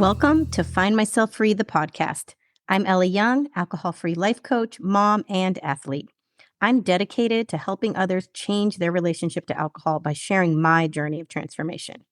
Welcome to Find Myself Free, the podcast. I'm Ellie Young, alcohol-free life coach, mom, and athlete. I'm dedicated to helping others change their relationship to alcohol by sharing my journey of transformation.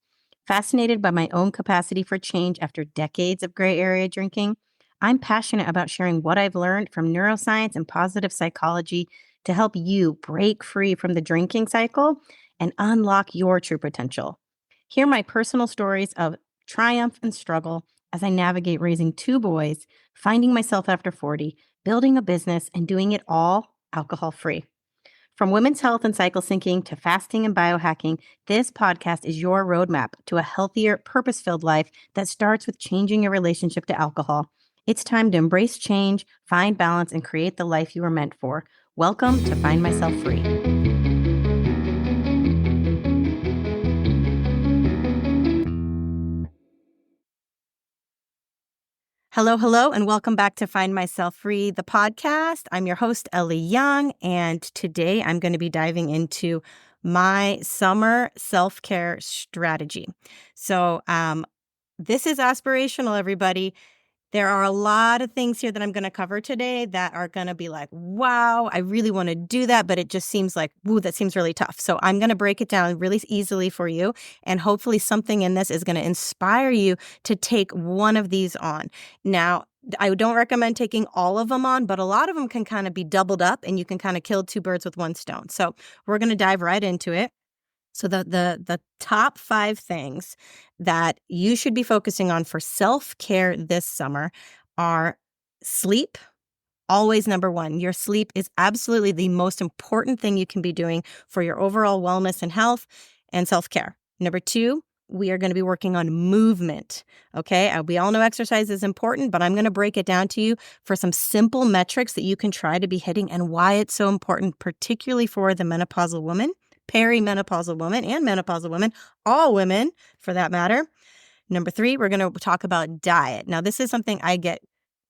Fascinated by my own capacity for change after decades of gray area drinking, I'm passionate about sharing what I've learned from neuroscience and positive psychology to help you break free from the drinking cycle and unlock your true potential. Hear my personal stories of triumph and struggle as I navigate raising two boys, finding myself after 40, building a business, and doing it all alcohol free. From women's health and cycle syncing to fasting and biohacking, this podcast is your roadmap to a healthier, purpose filled life that starts with changing your relationship to alcohol. It's time to embrace change, find balance, and create the life you were meant for. Welcome to Find Myself Free. Hello, and welcome back to Find Myself Free, the podcast. I'm your host, Ellie Young, and today I'm going to be diving into my summer self-care strategy. So this is aspirational, everybody. There are a lot of things here that I'm going to cover today that are going to be like, wow, I really want to do that, but it just seems like, woo, that seems really tough. So I'm going to break it down really easily for you. And hopefully something in this is going to inspire you to take one of these on. Now, I don't recommend taking all of them on, but a lot of them can kind of be doubled up and you can kind of kill two birds with one stone. So we're going to dive right into it. So the top 5 things that you should be focusing on for self-care this summer are sleep. Always number 1. Your sleep is absolutely the most important thing you can be doing for your overall wellness and health and self-care. Number 2, we are going to be working on movement. Okay. We all know exercise is important, but I'm going to break it down to you for some simple metrics that you can try to be hitting and why it's so important, particularly for the menopausal woman, perimenopausal woman, and menopausal women, all women for that matter. Number 3, we're going to talk about diet. Now, this is something I get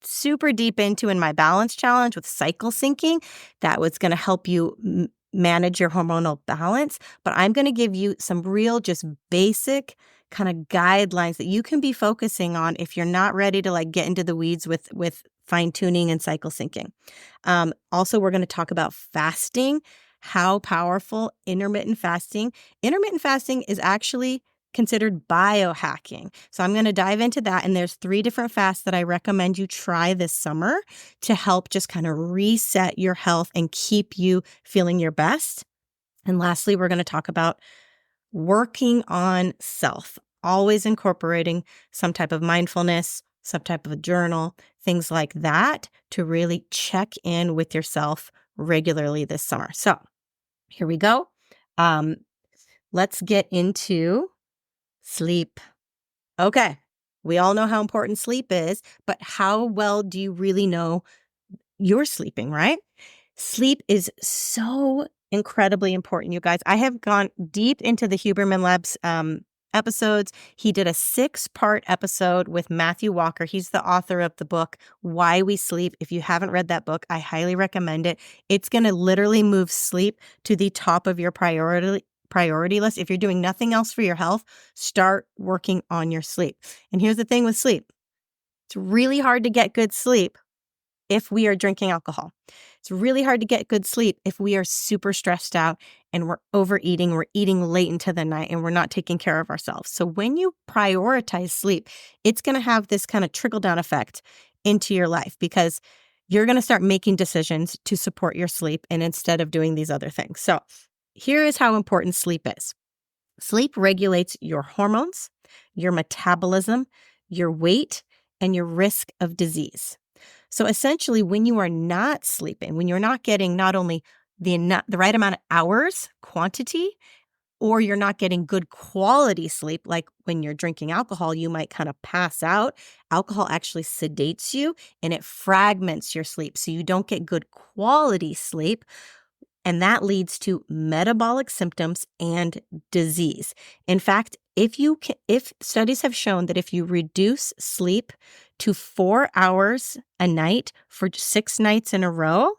super deep into in my balance challenge with cycle syncing. That was going to help you manage your hormonal balance. But I'm going to give you some real, just basic kind of guidelines that you can be focusing on if you're not ready to like get into the weeds with fine tuning and cycle syncing. Also, we're going to talk about fasting. How powerful intermittent fasting is actually considered biohacking. So I'm going to dive into that. And there's 3 different fasts that I recommend you try this summer to help just kind of reset your health and keep you feeling your best. And lastly, we're going to talk about working on self, always incorporating some type of mindfulness, some type of a journal, things like that to really check in with yourself regularly this summer. So here we go. Let's get into sleep. Okay. We all know how important sleep is, but how well do you really know you're sleeping, right? Sleep is so incredibly important, you guys. I have gone deep into the Huberman Labs episodes. He did a 6-part episode with Matthew Walker. He's the author of the book, Why We Sleep. If you haven't read that book, I highly recommend it. It's going to literally move sleep to the top of your priority list. If you're doing nothing else for your health, start working on your sleep. And here's the thing with sleep. It's really hard to get good sleep if we are drinking alcohol. It's really hard to get good sleep if we are super stressed out and we're overeating, we're eating late into the night, and we're not taking care of ourselves. So when you prioritize sleep, it's going to have this kind of trickle-down effect into your life because you're going to start making decisions to support your sleep and instead of doing these other things. So here is how important sleep is. Sleep regulates your hormones, your metabolism, your weight, and your risk of disease. So essentially, when you are not sleeping, when you're not getting not only the right amount of hours, quantity, or you're not getting good quality sleep, like when you're drinking alcohol, you might kind of pass out. Alcohol actually sedates you and it fragments your sleep. So you don't get good quality sleep. And that leads to metabolic symptoms and disease. In fact, if studies have shown that if you reduce sleep to 4 hours a night for 6 nights in a row,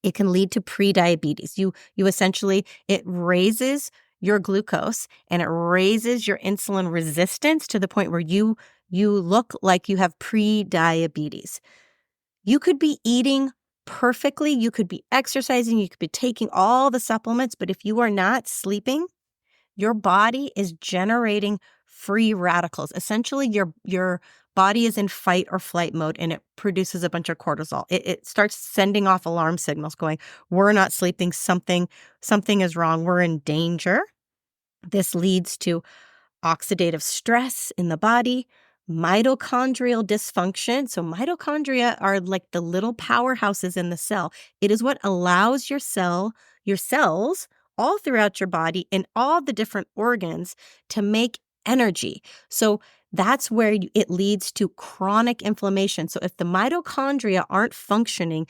it can lead to prediabetes. You essentially, it raises your glucose and it raises your insulin resistance to the point where you you look like you have pre-diabetes. You could be eating perfectly, you could be exercising, you could be taking all the supplements, but if you are not sleeping, your body is generating free radicals. Essentially, your body is in fight or flight mode and it produces a bunch of cortisol. It starts sending off alarm signals going, we're not sleeping, something is wrong, we're in danger. This leads to oxidative stress in the body, mitochondrial dysfunction. So mitochondria are like the little powerhouses in the cell. It is what allows your cells all throughout your body in all the different organs to make energy. So that's where it leads to chronic inflammation. So if the mitochondria aren't functioning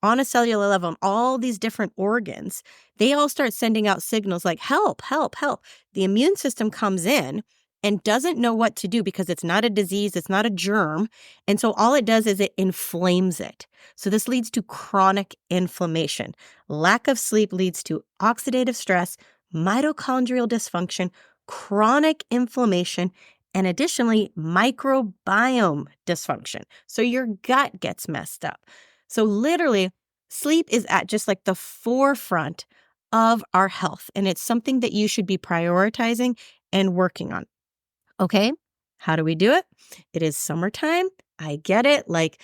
on a cellular level in all these different organs, they all start sending out signals like, help, help, help. The immune system comes in and doesn't know what to do because it's not a disease, it's not a germ. And so all it does is it inflames it. So this leads to chronic inflammation. Lack of sleep leads to oxidative stress, mitochondrial dysfunction, chronic inflammation, and additionally, microbiome dysfunction. So your gut gets messed up. So literally, sleep is at just like the forefront of our health, and it's something that you should be prioritizing and working on. Okay, how do we do it? It is summertime. I get it. Like,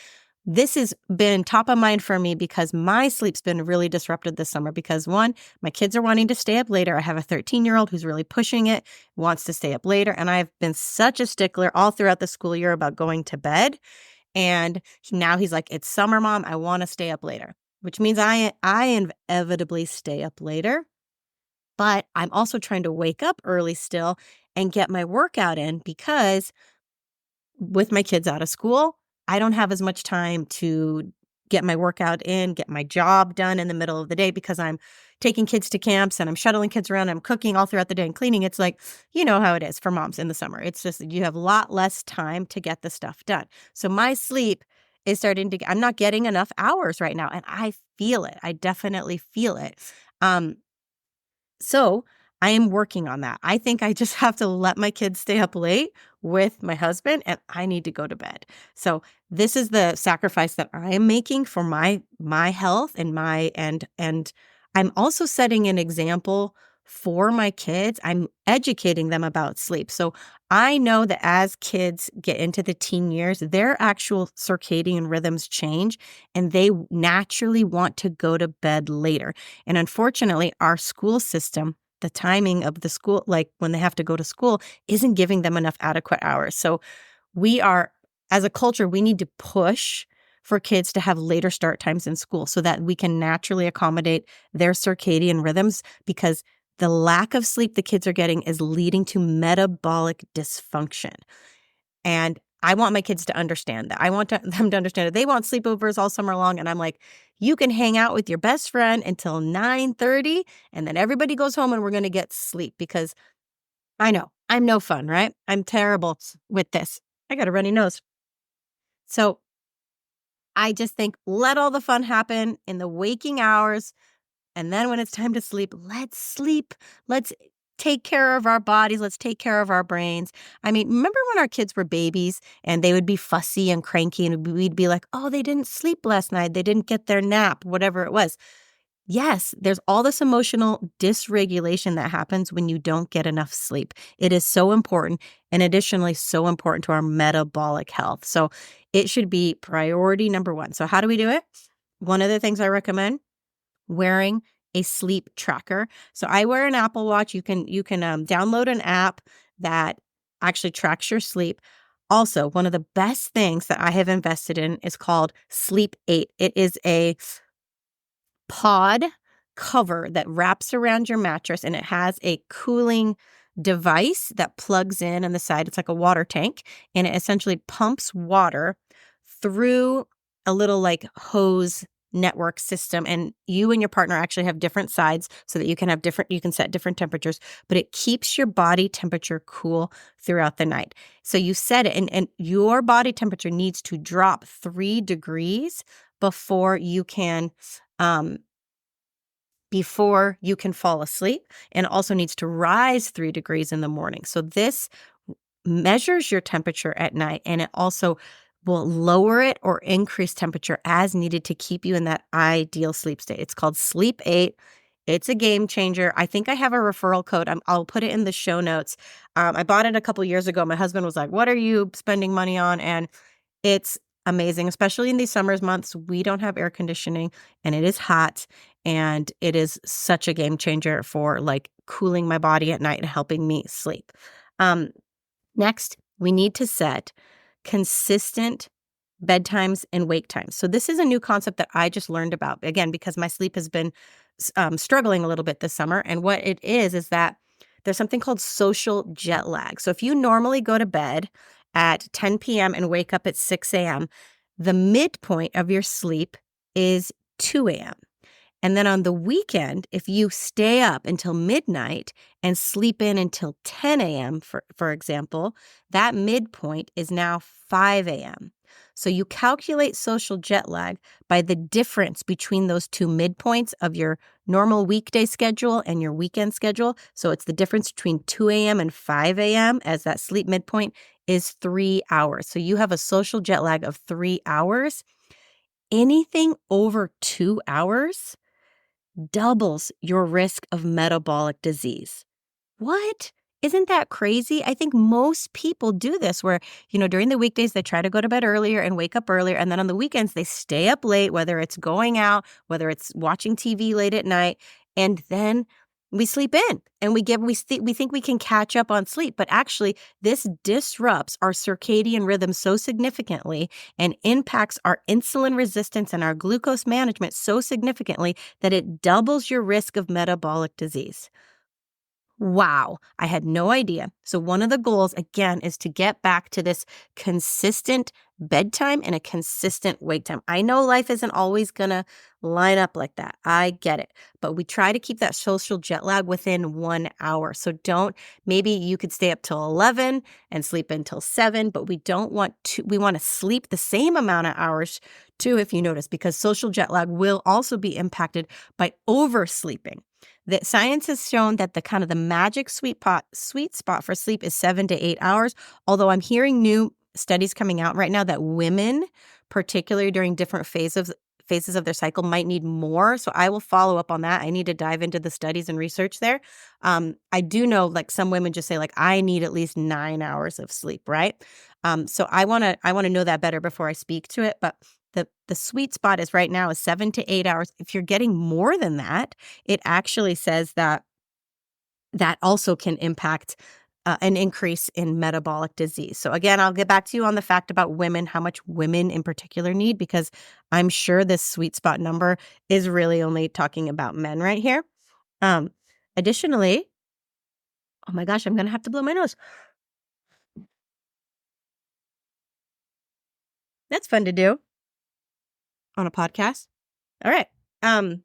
this has been top of mind for me because my sleep's been really disrupted this summer because one, my kids are wanting to stay up later. I have a 13-year-old who's really pushing it, wants to stay up later. And I've been such a stickler all throughout the school year about going to bed. And now he's like, it's summer, Mom. I want to stay up later, which means I inevitably stay up later. But I'm also trying to wake up early still and get my workout in because with my kids out of school, I don't have as much time to get my workout in, get my job done in the middle of the day because I'm taking kids to camps and I'm shuttling kids around. I'm cooking all throughout the day and cleaning. It's like, you know how it is for moms in the summer. It's just you have a lot less time to get the stuff done. So my sleep is I'm not getting enough hours right now and I feel it. I definitely feel it. So I am working on that. I think I just have to let my kids stay up late with my husband and I need to go to bed. So this is the sacrifice that I am making for my health and and I'm also setting an example for my kids. I'm educating them about sleep. So I know that as kids get into the teen years, their actual circadian rhythms change and they naturally want to go to bed later. And unfortunately, our school system, the timing of the school, like when they have to go to school, isn't giving them enough adequate hours. So as a culture, we need to push for kids to have later start times in school so that we can naturally accommodate their circadian rhythms because the lack of sleep the kids are getting is leading to metabolic dysfunction. And I want my kids to understand that. I want them to understand that they want sleepovers all summer long. And I'm like, you can hang out with your best friend until 9:30 and then everybody goes home and we're going to get sleep because I know I'm no fun, right? I'm terrible with this. I got a runny nose. So I just think let all the fun happen in the waking hours. And then when it's time to sleep, let's sleep. Let's take care of our bodies. Let's take care of our brains. I mean, remember when our kids were babies and they would be fussy and cranky and we'd be like, oh, they didn't sleep last night. They didn't get their nap, whatever it was. Yes, there's all this emotional dysregulation that happens when you don't get enough sleep. It is so important and additionally so important to our metabolic health. So it should be priority number one. So how do we do it? One of the things I recommend, wearing a sleep tracker. So I wear an Apple Watch. You can download an app that actually tracks your sleep. Also, one of the best things that I have invested in is called Sleep 8. It is a pod cover that wraps around your mattress and it has a cooling device that plugs in on the side. It's like a water tank and it essentially pumps water through a little like hose network system, and you and your partner actually have different sides so that you can set different temperatures, but it keeps your body temperature cool throughout the night. So you set it and your body temperature needs to drop 3 degrees before you can fall asleep, and also needs to rise 3 degrees in the morning. So this measures your temperature at night, and it also will lower it or increase temperature as needed to keep you in that ideal sleep state. It's called Sleep 8. It's a game changer. I think I have a referral code. I'll put it in the show notes. I bought it a couple years ago. My husband was like, "What are you spending money on?" And it's amazing, especially in these summer months. We don't have air conditioning and it is hot, and it is such a game changer for like cooling my body at night and helping me sleep. Um, Next, we need to set consistent bedtimes and wake times. So this is a new concept that I just learned about, again, because my sleep has been struggling a little bit this summer. And what it is that there's something called social jet lag. So if you normally go to bed at 10 p.m. and wake up at 6 a.m., the midpoint of your sleep is 2 a.m. And then on the weekend, if you stay up until midnight and sleep in until 10 a.m., for example, that midpoint is now 5 a.m. So you calculate social jet lag by the difference between those two midpoints of your normal weekday schedule and your weekend schedule. So it's the difference between 2 a.m. and 5 a.m. as that sleep midpoint is 3 hours. So you have a social jet lag of 3 hours. Anything over 2 hours doubles your risk of metabolic disease. What? Isn't that crazy? I think most people do this where, during the weekdays, they try to go to bed earlier and wake up earlier. And then on the weekends, they stay up late, whether it's going out, whether it's watching TV late at night. And then we sleep in and we think we can catch up on sleep. But actually, this disrupts our circadian rhythm so significantly and impacts our insulin resistance and our glucose management so significantly that it doubles your risk of metabolic disease. Wow, I had no idea. So one of the goals, again, is to get back to this consistent bedtime and a consistent wake time. I know life isn't always going to line up like that. I get it. But we try to keep that social jet lag within 1 hour. So maybe you could stay up till 11 and sleep until 7, but we want to sleep the same amount of hours too, if you notice, because social jet lag will also be impacted by oversleeping. That science has shown that the magic sweet spot for sleep is 7 to 8 hours. Although I'm hearing new studies coming out right now that women, particularly during different phases of their cycle, might need more. So I will follow up on that. I need to dive into the studies and research there. I do know like some women just say like, I need at least 9 hours of sleep, right? So I want to know that better before I speak to it. But the sweet spot is right now is 7 to 8 hours. If you're getting more than that, it actually says that also can impact an increase in metabolic disease. So again, I'll get back to you on the fact about women, how much women in particular need, because I'm sure this sweet spot number is really only talking about men right here. Additionally, oh my gosh, I'm going to have to blow my nose. That's fun to do on a podcast. All right. All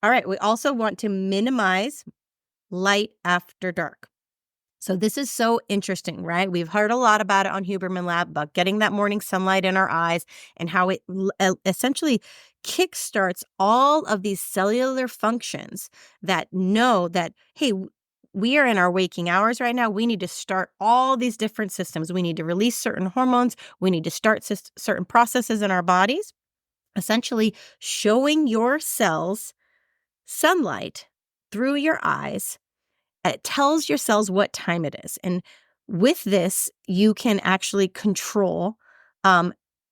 right. We also want to minimize light after dark. So this is so interesting, right? We've heard a lot about it on Huberman Lab about getting that morning sunlight in our eyes and how it essentially kickstarts all of these cellular functions that know that, hey, we are in our waking hours right now. We need to start all these different systems. We need to release certain hormones. We need to start certain processes in our bodies, essentially showing your cells sunlight through your eyes. It tells your cells what time it is. And with this, you can actually control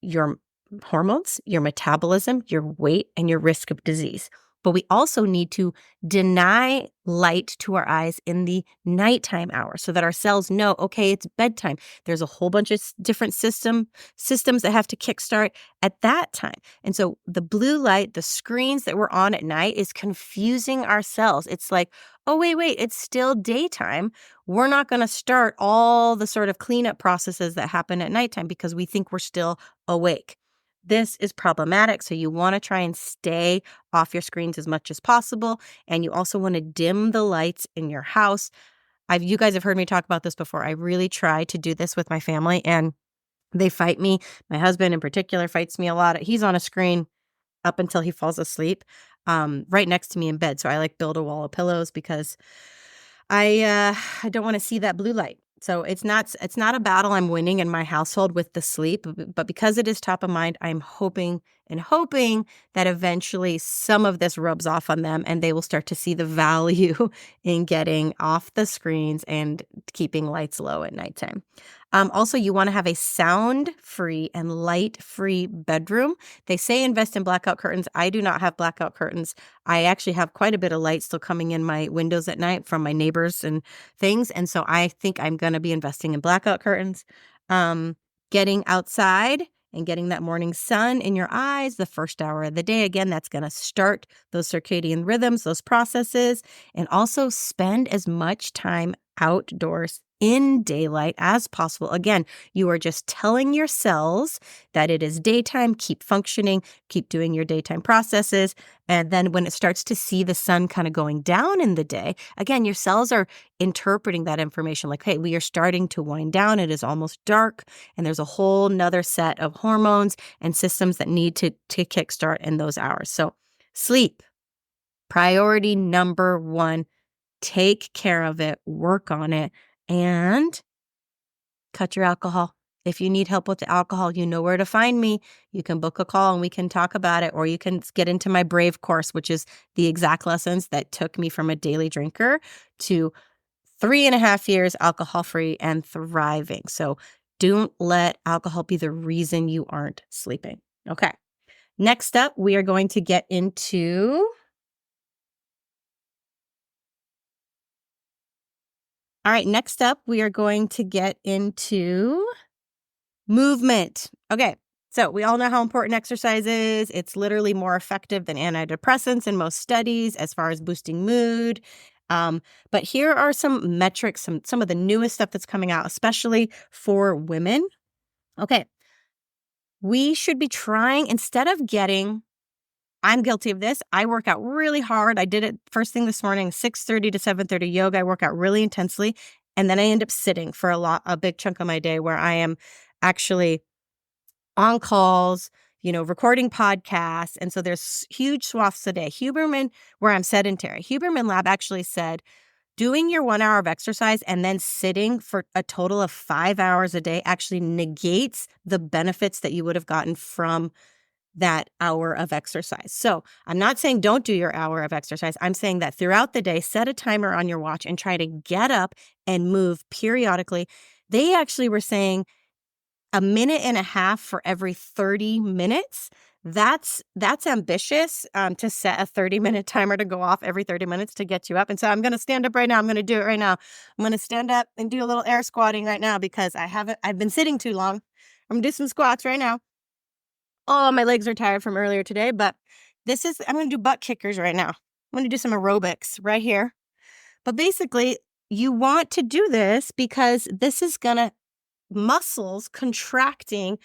your hormones, your metabolism, your weight, and your risk of disease. But we also need to deny light to our eyes in the nighttime hours so that our cells know, okay, it's bedtime. There's a whole bunch of different systems that have to kickstart at that time. And so the blue light, the screens that we're on at night is confusing our cells. It's like, oh, wait, it's still daytime. We're not going to start all the sort of cleanup processes that happen at nighttime because we think we're still awake. This is problematic. So you want to try and stay off your screens as much as possible. And you also want to dim the lights in your house. You guys have heard me talk about this before. I really try to do this with my family and they fight me. My husband in particular fights me a lot. He's on a screen up until he falls asleep, right next to me in bed. So I build a wall of pillows because I don't wanna see that blue light. So it's not a battle I'm winning in my household with the sleep, but because it is top of mind, I'm hoping and hoping that eventually some of this rubs off on them and they will start to see the value in getting off the screens and keeping lights low at nighttime. Also, you wanna have a sound-free and light-free bedroom. They say invest in blackout curtains. I do not have blackout curtains. I actually have quite a bit of light still coming in my windows at night from my neighbors and things, and so I think I'm gonna be investing in blackout curtains. Um, Getting outside and getting that morning sun in your eyes the first hour of the day, again, that's gonna start those circadian rhythms, those processes, and also spend as much time outdoors in daylight as possible. Again, you are just telling your cells that it is daytime, keep functioning, keep doing your daytime processes, and then when it starts to see the sun kind of going down in the day, again, your cells are interpreting that information like, hey, we are starting to wind down. It is almost dark. And there's a whole nother set of hormones and systems that need to kickstart in those hours. So sleep, priority number one, take care of it, work on it, and cut your alcohol. If you need help with the alcohol, you know where to find me. You can book a call and we can talk about it, or you can get into my Brave course, which is the exact lessons that took me from a daily drinker to 3.5 years alcohol free and thriving. So don't let alcohol be the reason you aren't sleeping. Okay. Next up, we are going to get into. All right. Next up, we are going to get into movement. Okay. So we all know how important exercise is. It's literally more effective than antidepressants in most studies as far as boosting mood. But here are some metrics, some of the newest stuff that's coming out, especially for women. Okay. We should be trying, instead of getting, I'm guilty of this. I work out really hard. I did it first thing this morning, 6:30 to 7:30 yoga. I work out really intensely. And then I end up sitting for a big chunk of my day where I am actually on calls, recording podcasts. And so there's huge swaths a day. Huberman, where I'm sedentary, Huberman Lab actually said doing your 1 hour of exercise and then sitting for a total of 5 hours a day actually negates the benefits that you would have gotten from that hour of exercise. So I'm not saying don't do your hour of exercise. I'm saying that throughout the day, set a timer on your watch and try to get up and move periodically. They actually were saying a minute and a half for every 30 minutes. That's ambitious, to set a 30-minute timer to go off every 30 minutes to get you up. And so I'm going to stand up right now. I'm going to do it right now. I'm going to stand up and do a little air squatting right now because I've been sitting too long. I'm going to do some squats right now. Oh, my legs are tired from earlier today, but I'm going to do butt kickers right now. I'm going to do some aerobics right here. But basically, you want to do this because this is going to muscles contracting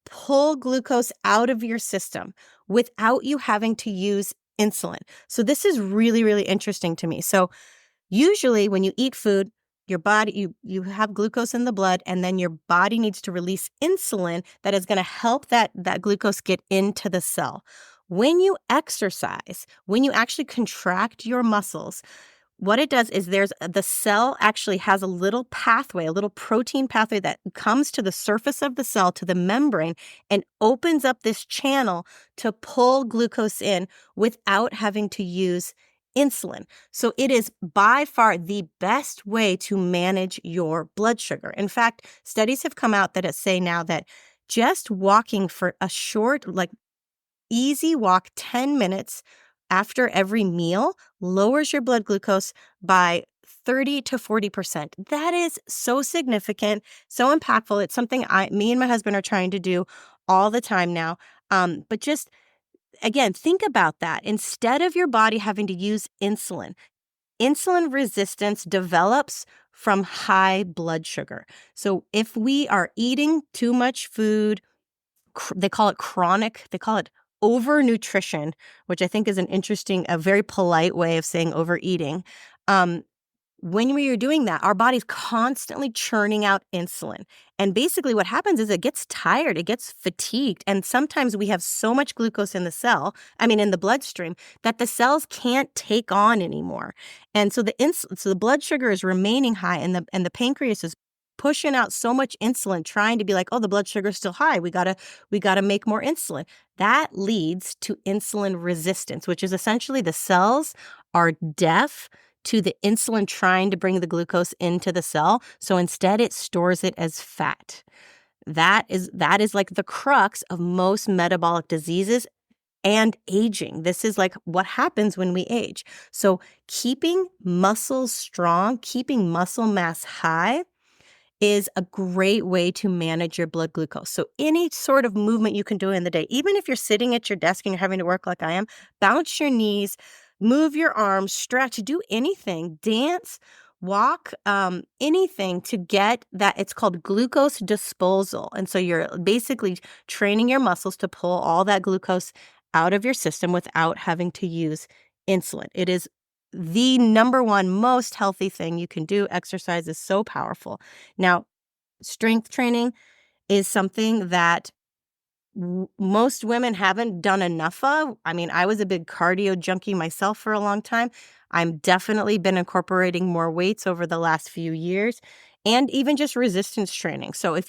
pull glucose out of your system without you having to use insulin. So this is really, really interesting to me. So usually when you eat food, your body, you have glucose in the blood, and then your body needs to release insulin that is going to help that glucose get into the cell. When you exercise, when you actually contract your muscles, what it does is the cell actually has a little pathway, a little protein pathway that comes to the surface of the cell, to the membrane, and opens up this channel to pull glucose in without having to use insulin. So it is by far the best way to manage your blood sugar. In fact, studies have come out that say now that just walking for a short, easy walk, 10 minutes after every meal lowers your blood glucose by 30 to 40%. That is so significant, so impactful. It's something me and my husband are trying to do all the time now. But just, again, think about that. Instead of your body having to use insulin resistance develops from high blood sugar. So if we are eating too much food, they call it overnutrition, which I think is a very polite way of saying overeating. when we are doing that, our body's constantly churning out insulin. And basically what happens is it gets tired, it gets fatigued. And sometimes we have so much glucose in the bloodstream, that the cells can't take on anymore. And so the blood sugar is remaining high, and the pancreas is pushing out so much insulin, trying to be like, oh, the blood sugar's still high. We gotta make more insulin. That leads to insulin resistance, which is essentially the cells are deaf to the insulin trying to bring the glucose into the cell. So instead it stores it as fat. That is like the crux of most metabolic diseases and aging. This is like what happens when we age. So keeping muscles strong, keeping muscle mass high is a great way to manage your blood glucose. So any sort of movement you can do in the day, even if you're sitting at your desk and you're having to work like I am, bounce your knees, move your arms, stretch, do anything, dance, walk, anything to get that. It's called glucose disposal. And so you're basically training your muscles to pull all that glucose out of your system without having to use insulin. It is the number one most healthy thing you can do. Exercise is so powerful. Now, strength training is something that most women haven't done enough of. I was a big cardio junkie myself for a long time. I'm definitely been incorporating more weights over the last few years, and even just resistance training. So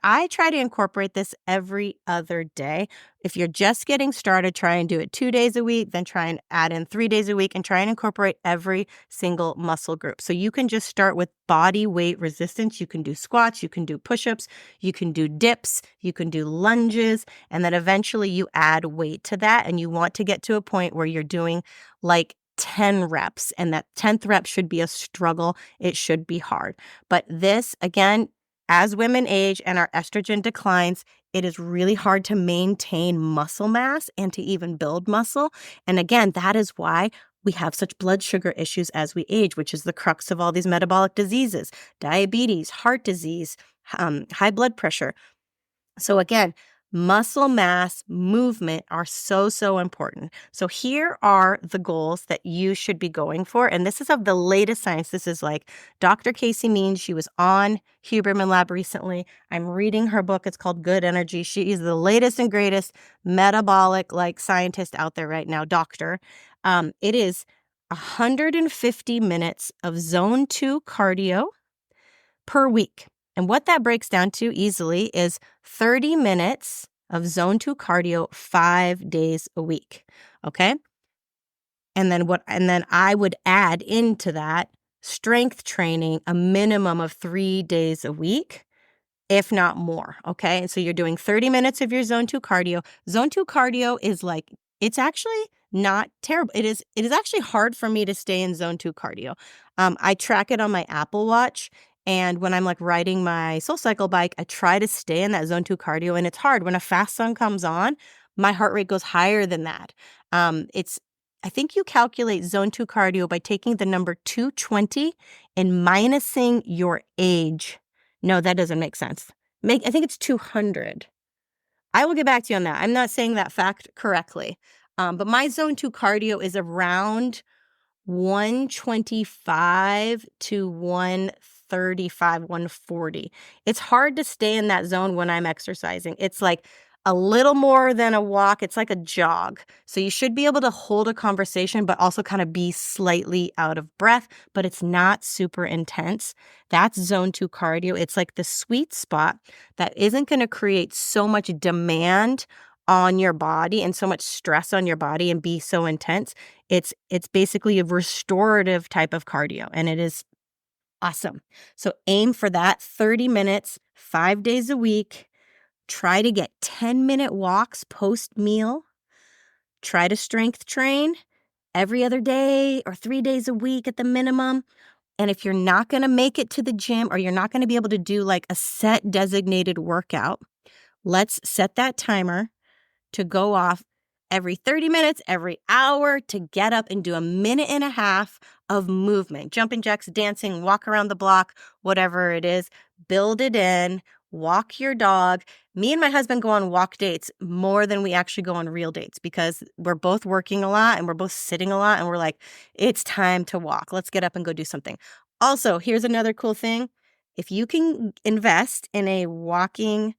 I try to incorporate this every other day. If you're just getting started, try and do it 2 days a week, then try and add in 3 days a week, and try and incorporate every single muscle group. So you can just start with body weight resistance. You can do squats, you can do push-ups, you can do dips, you can do lunges, and then eventually you add weight to that. And you want to get to a point where you're doing like 10 reps, and that 10th rep should be a struggle. It should be hard. But this, again, as women age and our estrogen declines, it is really hard to maintain muscle mass and to even build muscle. And again, that is why we have such blood sugar issues as we age, which is the crux of all these metabolic diseases, diabetes, heart disease, high blood pressure. So again, muscle mass, movement are so, so important. So here are the goals that you should be going for. And this is of the latest science. This is like Dr. Casey Means. She was on Huberman Lab recently. I'm reading her book. It's called Good Energy. She is the latest and greatest metabolic scientist out there right now, doctor. It is 150 minutes of zone 2 cardio per week. And what that breaks down to easily is 30 minutes of zone 2 cardio 5 days a week. Okay? And then I would add into that strength training a minimum of 3 days a week, if not more. Okay? And so you're doing 30 minutes of your zone 2 cardio. Zone 2 cardio is it's actually not terrible. It is actually hard for me to stay in zone 2 cardio. I track it on my Apple Watch. And when I'm riding my SoulCycle bike, I try to stay in that zone 2 cardio, and it's hard. When a fast song comes on, my heart rate goes higher than that. I think you calculate zone 2 cardio by taking the number 220 and minusing your age. No, that doesn't make sense. I think it's 200. I will get back to you on that. I'm not saying that fact correctly. But my zone 2 cardio is around 125 to 135, 140. It's hard to stay in that zone when I'm exercising. It's like a little more than a walk. It's like a jog. So you should be able to hold a conversation, but also kind of be slightly out of breath, but it's not super intense. That's zone 2 cardio. It's like the sweet spot that isn't going to create so much demand on your body and so much stress on your body and be so intense. It's basically a restorative type of cardio, and it is awesome. So aim for that 30 minutes, 5 days a week. Try to get 10-minute walks post-meal. Try to strength train every other day or 3 days a week at the minimum. And if you're not going to make it to the gym, or you're not going to be able to do a set designated workout, let's set that timer to go off every 30 minutes, every hour, to get up and do a minute and a half of movement, jumping jacks, dancing, walk around the block, whatever it is. Build it in, walk your dog. Me and my husband go on walk dates more than we actually go on real dates, because we're both working a lot and we're both sitting a lot, and we're like, it's time to walk. Let's get up and go do something. Also, here's another cool thing. If you can invest in a walking,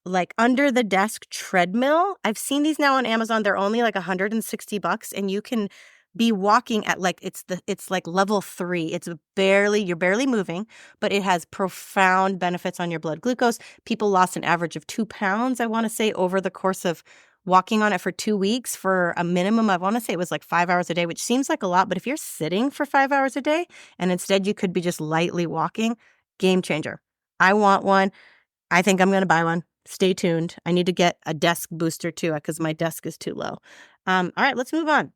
like under the desk treadmill, I've seen these now on Amazon. They're only like $160 and you can be walking at like it's like level 3. You're barely moving, but it has profound benefits on your blood glucose. People lost an average of 2 pounds, I want to say, over the course of walking on it for 2 weeks for a minimum. I want to say it was like 5 hours a day, which seems like a lot, but if you're sitting for 5 hours a day and instead you could be just lightly walking, game changer. I want one. I think I'm going to buy one. Stay tuned. I need to get a desk booster too because my desk is too low. All right, let's move on.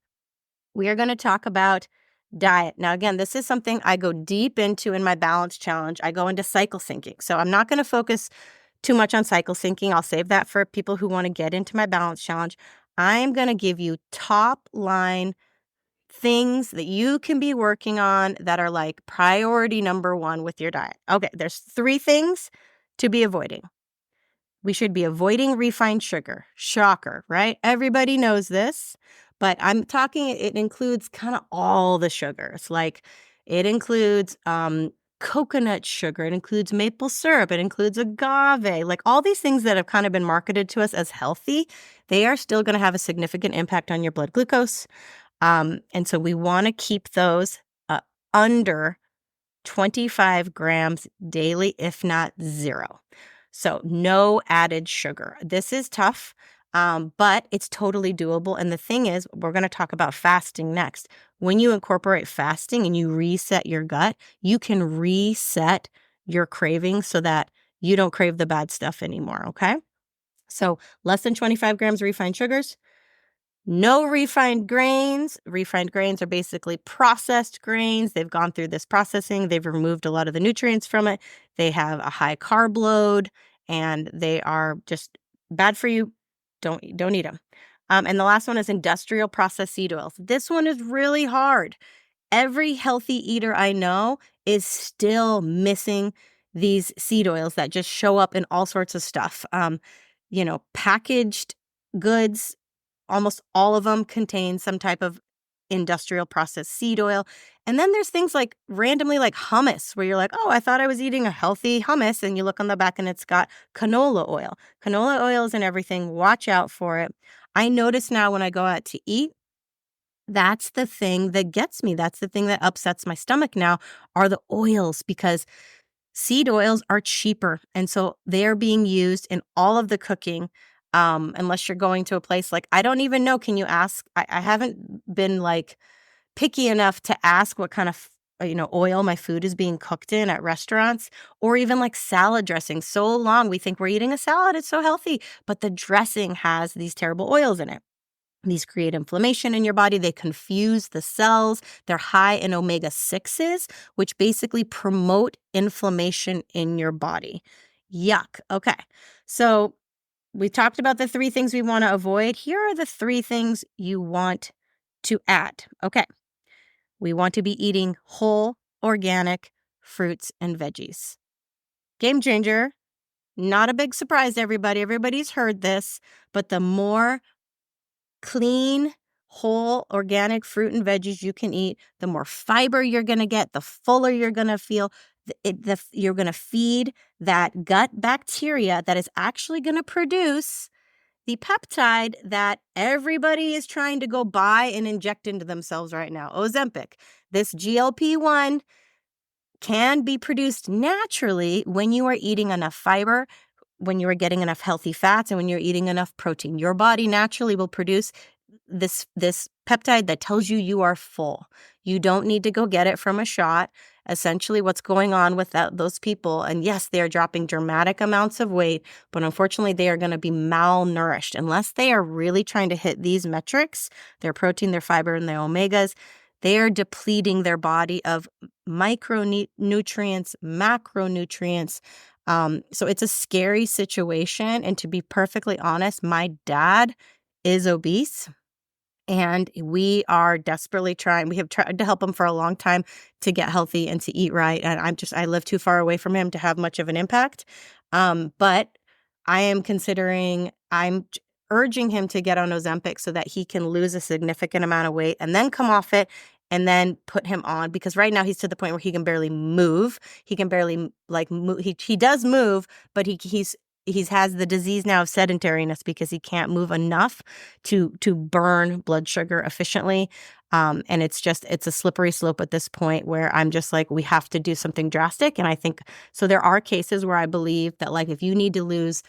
We are going to talk about diet. Now, again, this is something I go deep into in my balance challenge. I go into cycle syncing. So I'm not going to focus too much on cycle syncing. I'll save that for people who want to get into my balance challenge. I'm going to give you top line things that you can be working on that are like priority number 1 with your diet. Okay, there's 3 things to be avoiding. We should be avoiding refined sugar. Shocker, right? Everybody knows this, but I'm talking, it includes kind of all the sugars. Like it includes coconut sugar, it includes maple syrup, it includes agave, like all these things that have kind of been marketed to us as healthy, they are still going to have a significant impact on your blood glucose. And so we want to keep those under 25 grams daily, if not 0. So no added sugar. This is tough, but it's totally doable. And the thing is, we're going to talk about fasting next. When you incorporate fasting and you reset your gut, you can reset your cravings so that you don't crave the bad stuff anymore, okay? So less than 25 grams refined sugars. No refined grains. Refined grains are basically processed grains. They've gone through this processing. They've removed a lot of the nutrients from it. They have a high carb load, and they are just bad for you. Don't eat them. And the last one is industrial processed seed oils. This one is really hard. Every healthy eater I know is still missing these seed oils that just show up in all sorts of stuff. Packaged goods, almost all of them contain some type of industrial processed seed oil. And then there's things like randomly like hummus, where you're like, oh, I thought I was eating a healthy hummus. And you look on the back and it's got canola oil. Canola oil is in everything. Watch out for it. I notice now when I go out to eat, that's the thing that gets me. That's the thing that upsets my stomach now are the oils, because seed oils are cheaper. And so they are being used in all of the cooking. Unless you're going to a place like, I don't even know, can you ask? I haven't been like picky enough to ask what kind of oil my food is being cooked in at restaurants, or even like salad dressing. So long we think we're eating a salad, it's so healthy, but the dressing has these terrible oils in it. These create inflammation in your body. They confuse the cells. They're high in omega-6s, which basically promote inflammation in your body. Yuck. Okay. So we talked about the 3 things we want to avoid. Here are the 3 things you want to add. Okay. We want to be eating whole, organic fruits and veggies. Game changer. Not a big surprise to everybody. Everybody's heard this, but the more clean, whole, organic fruit and veggies you can eat, the more fiber you're going to get, the fuller you're going to feel. You're going to feed that gut bacteria that is actually going to produce the peptide that everybody is trying to go buy and inject into themselves right now, Ozempic. This GLP-1 can be produced naturally when you are eating enough fiber, when you are getting enough healthy fats, and when you're eating enough protein. Your body naturally will produce this peptide that tells you you are full. You don't need to go get it from a shot. Essentially, what's going on with those people, and yes, they are dropping dramatic amounts of weight, but unfortunately, they are going to be malnourished unless they are really trying to hit these metrics, their protein, their fiber, and their omegas. They are depleting their body of micronutrients, macronutrients. So it's a scary situation. And to be perfectly honest, my dad is obese. And we are desperately trying. We have tried to help him for a long time to get healthy and to eat right. And I live too far away from him to have much of an impact. But I'm urging him to get on Ozempic so that he can lose a significant amount of weight and then come off it and then put him on, because right now he's to the point where he can barely move. He can barely like move. He does move, but he's has the disease now of sedentariness because he can't move enough to burn blood sugar efficiently. And it's a slippery slope at this point where I'm just like, we have to do something drastic. And I think, so there are cases where I believe that like, if you need to lose,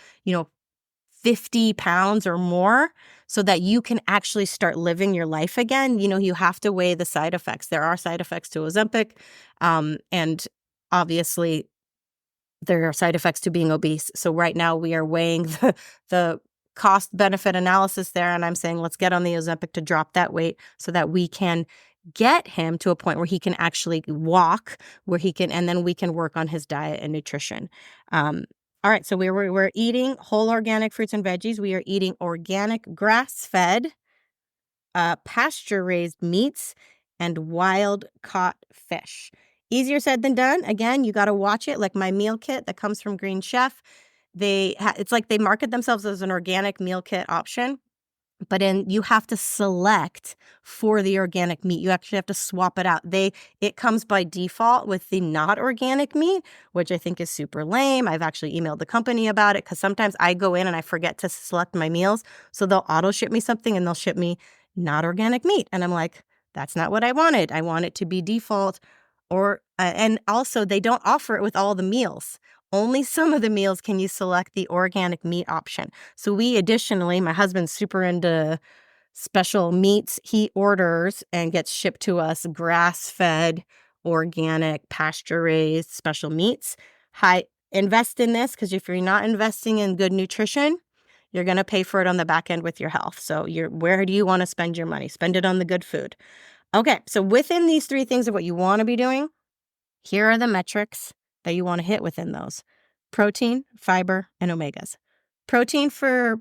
50 pounds or more so that you can actually start living your life again, you have to weigh the side effects. There are side effects to Ozempic. And obviously there are side effects to being obese. So right now we are weighing the cost benefit analysis there. And I'm saying, let's get on the Ozempic to drop that weight so that we can get him to a point where he can actually walk, and then we can work on his diet and nutrition. All right. So we're eating whole organic fruits and veggies. We are eating organic grass-fed, pasture-raised meats, and wild-caught fish. Easier said than done. Again, you got to watch it. Like my meal kit that comes from Green Chef, it's like they market themselves as an organic meal kit option, but you have to select for the organic meat. You actually have to swap it out. It comes by default with the not organic meat, which I think is super lame. I've actually emailed the company about it because sometimes I go in and I forget to select my meals. So they'll auto ship me something and they'll ship me not organic meat. And I'm like, that's not what I wanted. I want it to be default. And also they don't offer it with all the meals. Only some of the meals can you select the organic meat option. So additionally, my husband's super into special meats. He orders and gets shipped to us grass-fed, organic, pasture-raised special meats. Invest in this, because if you're not investing in good nutrition, you're going to pay for it on the back end with your health. So where do you want to spend your money? Spend it on the good food. Okay, so within these 3 things of what you want to be doing, here are the metrics that you want to hit within those: protein, fiber, and omegas. Protein for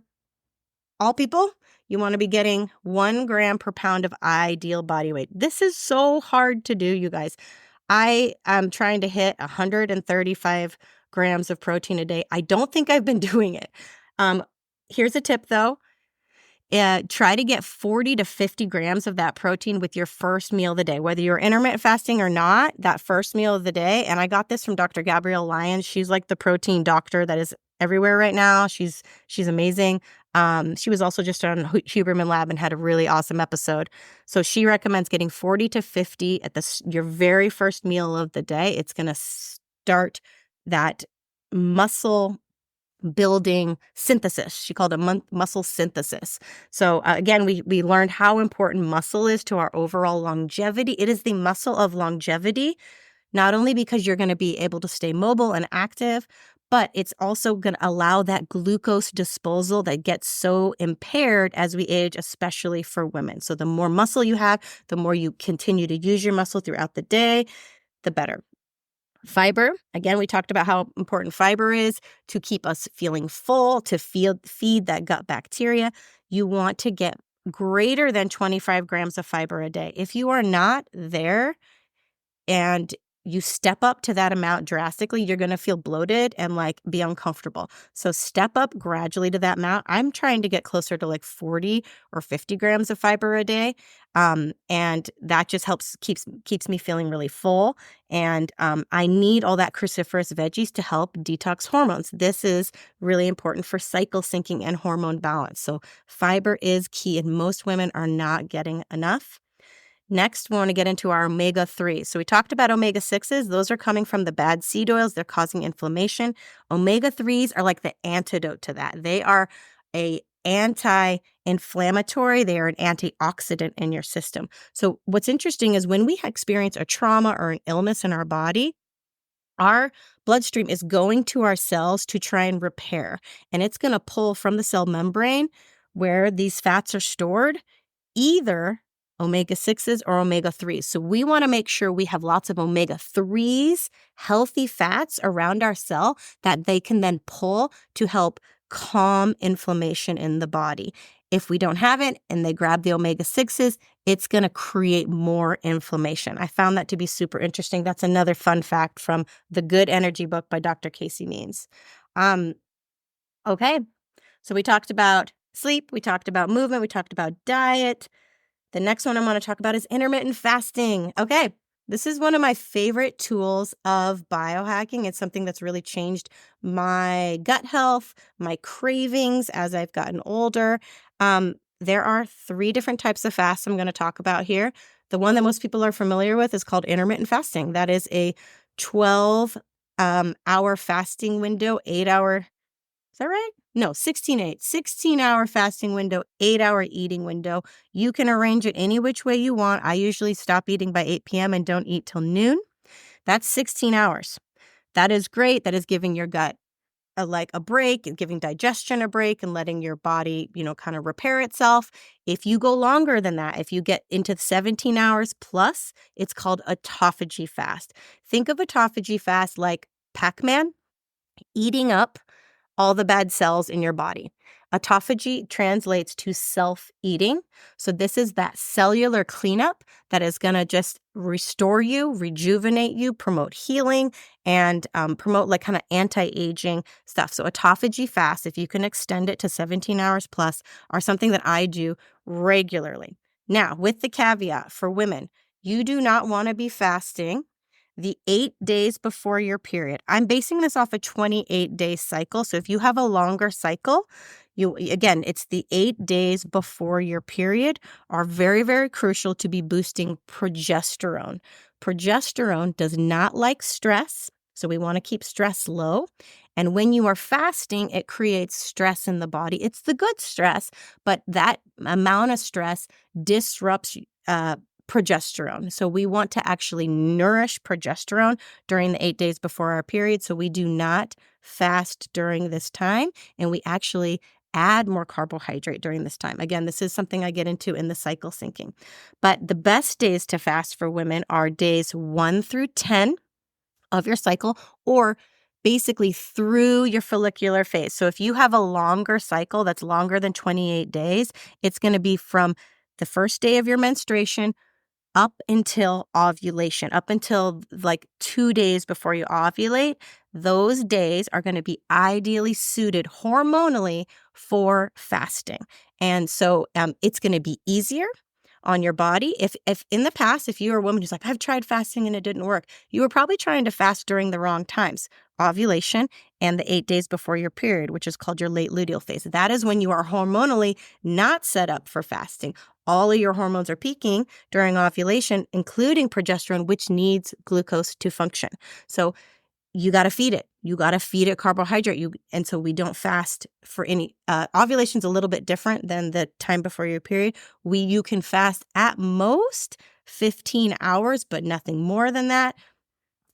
all people, you want to be getting 1 gram per pound of ideal body weight. This is so hard to do, you guys. I am trying to hit 135 grams of protein a day. I don't think I've been doing it. Here's a tip though. Try to get 40 to 50 grams of that protein with your first meal of the day, whether you're intermittent fasting or not, that first meal of the day. And I got this from Dr. Gabrielle Lyons. She's like the protein doctor that is everywhere right now. She's amazing. She was also just on Huberman Lab and had a really awesome episode. So she recommends getting 40 to 50 at your very first meal of the day. It's going to start that muscle building synthesis. She called it muscle synthesis. So again, we learned how important muscle is to our overall longevity. It is the muscle of longevity, not only because you're going to be able to stay mobile and active, but it's also going to allow that glucose disposal that gets so impaired as we age, especially for women. So the more muscle you have, the more you continue to use your muscle throughout the day, the better. Fiber, again, we talked about how important fiber is to keep us feeling full, to feed that gut bacteria. You want to get greater than 25 grams of fiber a day. If you are not there and you step up to that amount drastically, you're going to feel bloated and like be uncomfortable. So step up gradually to that amount. I'm trying to get closer to like 40 or 50 grams of fiber a day. And that just keeps me feeling really full. And I need all that cruciferous veggies to help detox hormones. This is really important for cycle syncing and hormone balance. So fiber is key, and most women are not getting enough. Next, we want to get into our omega-3s. So we talked about omega-6s. Those are coming from the bad seed oils. They're causing inflammation. Omega-3s are like the antidote to that. They are an anti-inflammatory. They are an antioxidant in your system. So what's interesting is when we experience a trauma or an illness in our body, our bloodstream is going to our cells to try and repair. And it's going to pull from the cell membrane where these fats are stored, either omega-6s or omega-3s. So we want to make sure we have lots of omega-3s, healthy fats around our cell that they can then pull to help calm inflammation in the body. If we don't have it and they grab the omega-6s, it's going to create more inflammation. I found that to be super interesting. That's another fun fact from the Good Energy book by Dr. Casey Means. Okay, so we talked about sleep, we talked about movement, we talked about diet. The next one I'm going to talk about is intermittent fasting. Okay. This is one of my favorite tools of biohacking. It's something that's really changed my gut health, my cravings as I've gotten older. There are 3 different types of fasts I'm going to talk about here. The one that most people are familiar with is called intermittent fasting. That is a 12 hour fasting window, 8-hour. Is that right? No, 16/8. 16-hour fasting window, 8-hour eating window. You can arrange it any which way you want. I usually stop eating by 8 p.m. and don't eat till noon. That's 16 hours. That is great. That is giving your gut a break, giving digestion a break, and letting your body, kind of repair itself. If you go longer than that, if you get into 17 hours plus, it's called autophagy fast. Think of autophagy fast like Pac-Man eating up all the bad cells in your body. Autophagy translates to self-eating. So this is that cellular cleanup that is going to just restore you, rejuvenate you, promote healing, and promote like kind of anti-aging stuff. So autophagy fast, if you can extend it to 17 hours plus, are something that I do regularly. Now, with the caveat for women, you do not want to be fasting the 8 days before your period. I'm basing this off a 28-day cycle. So if you have a longer cycle, it's the 8 days before your period are very, very crucial to be boosting progesterone. Progesterone does not like stress, so we want to keep stress low. And when you are fasting, it creates stress in the body. It's the good stress, but that amount of stress disrupts progesterone. So we want to actually nourish progesterone during the 8 days before our period. So we do not fast during this time, and we actually add more carbohydrate during this time. Again, this is something I get into in the cycle syncing. But the best days to fast for women are days 1 through 10 of your cycle, or basically through your follicular phase. So if you have a longer cycle that's longer than 28 days, it's going to be from the first day of your menstruation up until ovulation, up until like 2 days before you ovulate. Those days are going to be ideally suited hormonally for fasting. And so it's going to be easier on your body. If in the past, if you're a woman who's like, I've tried fasting and it didn't work, you were probably trying to fast during the wrong times, ovulation and the 8 days before your period, which is called your late luteal phase. That is when you are hormonally not set up for fasting. All of your hormones are peaking during ovulation, including progesterone, which needs glucose to function. So you got to feed it. You got to feed it carbohydrate. And so we don't fast for any, ovulation's a little bit different than the time before your period. You can fast at most 15 hours, but nothing more than that.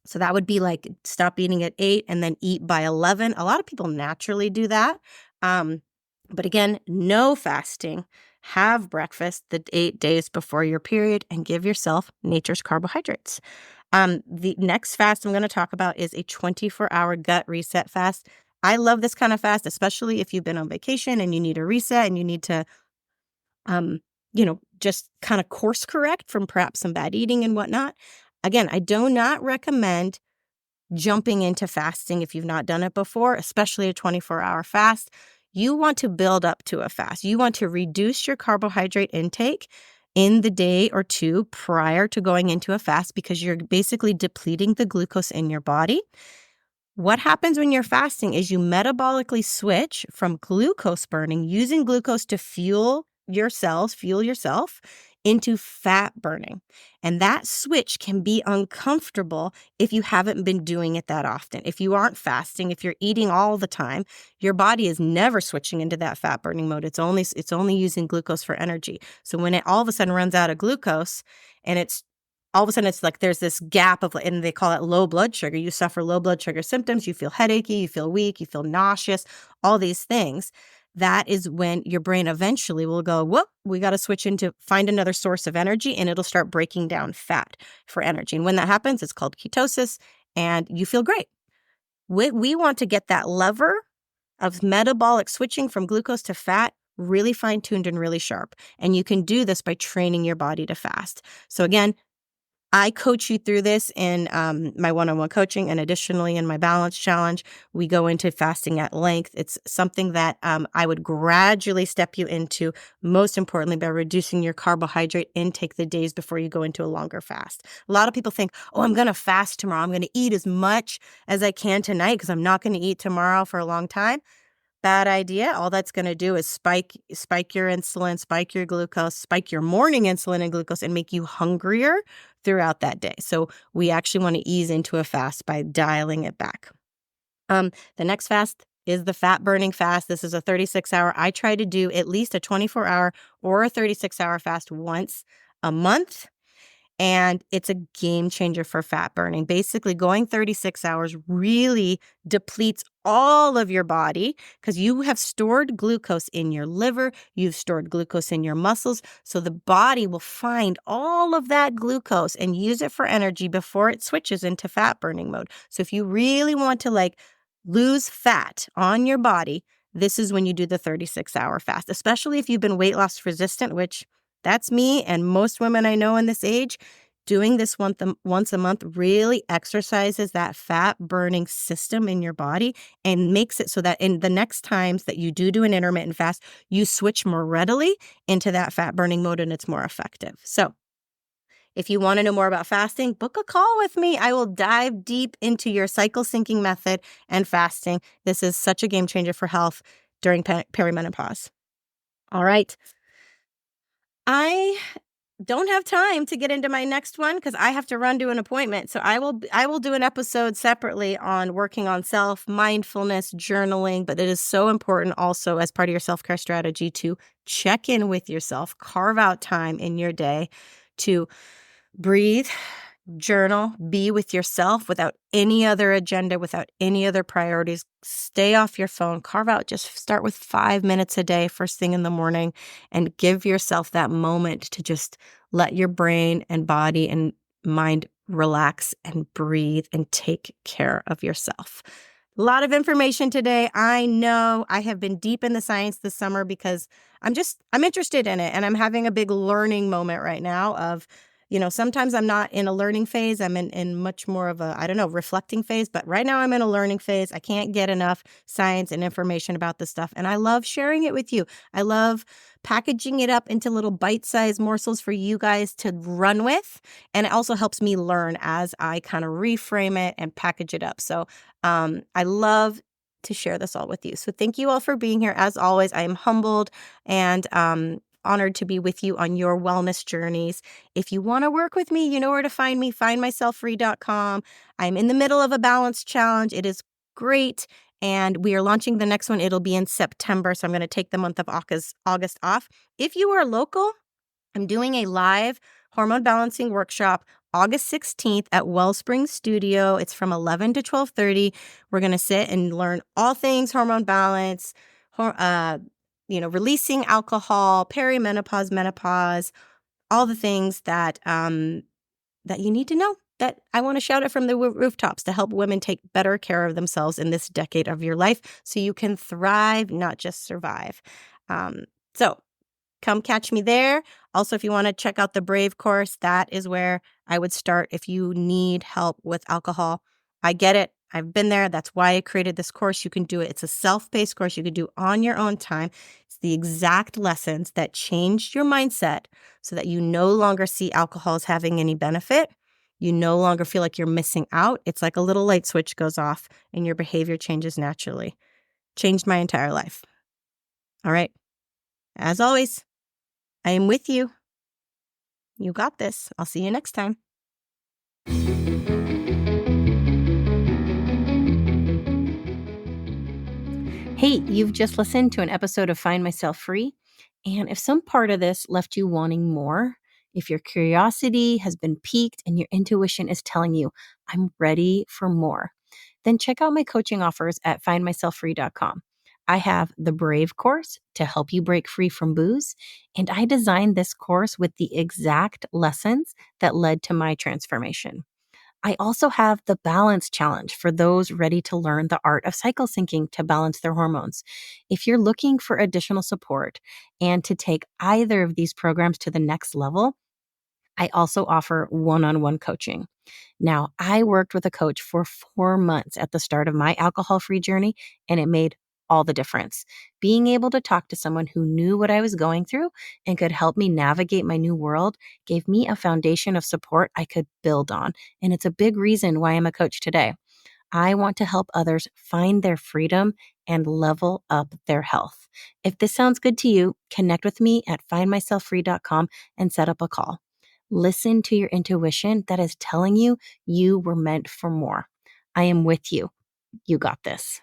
So that would be like stop eating at 8 and then eat by 11. A lot of people naturally do that. But again, no fasting. Have breakfast the 8 days before your period and give yourself nature's carbohydrates. The next fast I'm going to talk about is a 24-hour gut reset fast. I love this kind of fast, especially if you've been on vacation and you need a reset and you need to, just kind of course correct from perhaps some bad eating and whatnot. Again, I do not recommend jumping into fasting if you've not done it before, especially a 24-hour fast. You want to build up to a fast. You want to reduce your carbohydrate intake in the day or two prior to going into a fast because you're basically depleting the glucose in your body. What happens when you're fasting is you metabolically switch from glucose burning, using glucose to fuel your cells, fuel yourself, into fat burning. And that switch can be uncomfortable if you haven't been doing it that often. If you aren't fasting, if you're eating all the time, your body is never switching into that fat burning mode. It's only using glucose for energy. So when it all of a sudden runs out of glucose and it's like there's this gap and they call it low blood sugar. You suffer low blood sugar symptoms. You feel headachy, you feel weak, you feel nauseous, all these things. That is when your brain eventually will go, whoop, we got to find another source of energy, and it'll start breaking down fat for energy. And when that happens, it's called ketosis, and you feel great. We want to get that lever of metabolic switching from glucose to fat really fine-tuned and really sharp. And you can do this by training your body to fast. So again, I coach you through this in my one-on-one coaching, and additionally in my balance challenge, we go into fasting at length. It's something that I would gradually step you into, most importantly, by reducing your carbohydrate intake the days before you go into a longer fast. A lot of people think, oh, I'm going to fast tomorrow. I'm going to eat as much as I can tonight because I'm not going to eat tomorrow for a long time. Bad idea. All that's going to do is spike your insulin, spike your glucose, spike your morning insulin and glucose, and make you hungrier throughout that day. So we actually want to ease into a fast by dialing it back. The next fast is the fat burning fast. This is a 36-hour. I try to do at least a 24-hour or a 36-hour fast once a month. And it's a game changer for fat burning. Basically, going 36 hours really depletes all of your body because you have stored glucose in your liver, you've stored glucose in your muscles. So the body will find all of that glucose and use it for energy before it switches into fat burning mode. So if you really want to lose fat on your body, this is when you do the 36-hour fast, especially if you've been weight loss resistant, which that's me and most women I know in this age. Doing this once a month really exercises that fat burning system in your body and makes it so that in the next times that you do an intermittent fast, you switch more readily into that fat burning mode and it's more effective. So if you want to know more about fasting, book a call with me. I will dive deep into your cycle syncing method and fasting. This is such a game changer for health during perimenopause. All right. I don't have time to get into my next one because I have to run to an appointment. So I will do an episode separately on working on self, mindfulness, journaling, but it is so important also as part of your self-care strategy to check in with yourself, carve out time in your day to breathe, journal, be with yourself without any other agenda, without any other priorities. Stay off your phone, carve out, just start with 5 minutes a day, first thing in the morning, and give yourself that moment to just let your brain and body and mind relax and breathe and take care of yourself. A lot of information today. I know I have been deep in the science this summer because I'm interested in it, and I'm having a big learning moment right now of sometimes I'm not in a learning phase. I'm in much more of a, reflecting phase. But right now I'm in a learning phase. I can't get enough science and information about this stuff. And I love sharing it with you. I love packaging it up into little bite-sized morsels for you guys to run with. And it also helps me learn as I kind of reframe it and package it up. So I love to share this all with you. So thank you all for being here. As always, I am humbled and honored to be with you on your wellness journeys. If you want to work with me, you know where to find me, findmyselffree.com. I'm in the middle of a balance challenge. It is great. And we are launching the next one. It'll be in September. So I'm going to take the month of August off. If you are local, I'm doing a live hormone balancing workshop August 16th at Wellspring Studio. It's from 11 to 12:30. We're going to sit and learn all things hormone balance, releasing alcohol, perimenopause, menopause, all the things that that you need to know, that I want to shout it from the rooftops to help women take better care of themselves in this decade of your life so you can thrive, not just survive. So come catch me there. Also, if you want to check out the Brave course, that is where I would start if you need help with alcohol. I get it. I've been there. That's why I created this course. You can do it. It's a self-paced course you can do on your own time. It's the exact lessons that changed your mindset so that you no longer see alcohol as having any benefit. You no longer feel like you're missing out. It's like a little light switch goes off and your behavior changes naturally. Changed my entire life. All right. As always, I am with you. You got this. I'll see you next time. Hey, you've just listened to an episode of Find Myself Free. And if some part of this left you wanting more, if your curiosity has been piqued and your intuition is telling you, I'm ready for more, then check out my coaching offers at findmyselffree.com. I have the Brave course to help you break free from booze, and I designed this course with the exact lessons that led to my transformation. I also have the Balance Challenge for those ready to learn the art of cycle syncing to balance their hormones. If you're looking for additional support and to take either of these programs to the next level, I also offer one-on-one coaching. Now, I worked with a coach for 4 months at the start of my alcohol free journey, and it made all the difference. Being able to talk to someone who knew what I was going through and could help me navigate my new world gave me a foundation of support I could build on. And it's a big reason why I'm a coach today. I want to help others find their freedom and level up their health. If this sounds good to you, connect with me at findmyselffree.com and set up a call. Listen to your intuition that is telling you you were meant for more. I am with you. You got this.